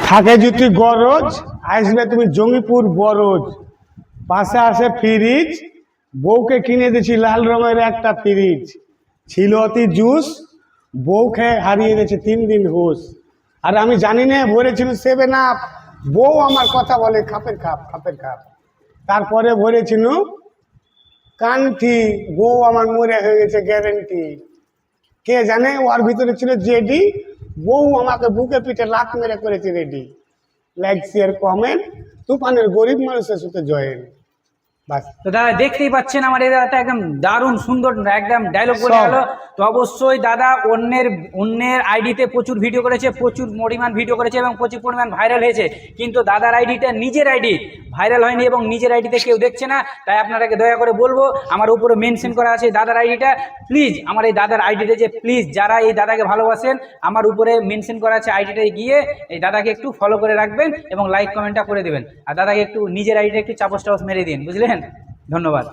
থাকে যদি গরজ, আসবে তুমি জঙ্গিপুর বরজ, পাশে আসে ফ্রিজ, বউকে কিনে দিয়েছি লাল রঙের একটা ফ্রিজ, ছিল অতি জুস, বউ খেয়ে হারিয়ে গেছে 3 দিন হুশ। আর আমি জানি না ভরেছিল 7 আপ, বউ আমার কথা বলে খাপের খাপ খাপের খাপ। তারপরে ভরেছিল কান্তি, বউ আমার মরে হয়ে গেছে গ্যারেন্টি। কে জানে ওর ভিতরে ছিল জেডি, বউ আমাকে বুকে পিঠে লাত মেরে করেছে রেডি। লাইক শেয়ার কমেন্ট, তুফানের গরিব মানুষের সাথে জয়েন। বাস। তো দাদা দেখতেই পাচ্ছেন আমার এই দাদাটা একদম দারুণ সুন্দর একদম ডায়লগ বলে সব। গেল। তো অবশ্যই দাদা অন্যের আইডিতে প্রচুর ভিডিও করেছে, প্রচুর পরিমাণ ভিডিও করেছে এবং প্রচুর পরিমাণ ভাইরাল হয়েছে, কিন্তু দাদার আইডিটা নিজের আইডি ভাইরাল হয়নি এবং নিজের আইডিতে কেউ দেখছে না। তাই আপনারাকে দয়া করে বলবো, আমার উপরে মেনশন করা আছে দাদার আইডিটা, প্লিজ আমার এই দাদার আইডিতে যে প্লিজ যারা এই দাদাকে ভালোবাসেন, আমার উপরে মেনশন করা আছে আইডিটায় গিয়ে এই দাদাকে একটু ফলো করে রাখবেন এবং লাইক কমেন্টটা করে দেবেন। আর দাদাকে একটু নিজের আইডিটা একটু চাপস টাপস মেরে দিন, বুঝলেন? ধন্যবাদ।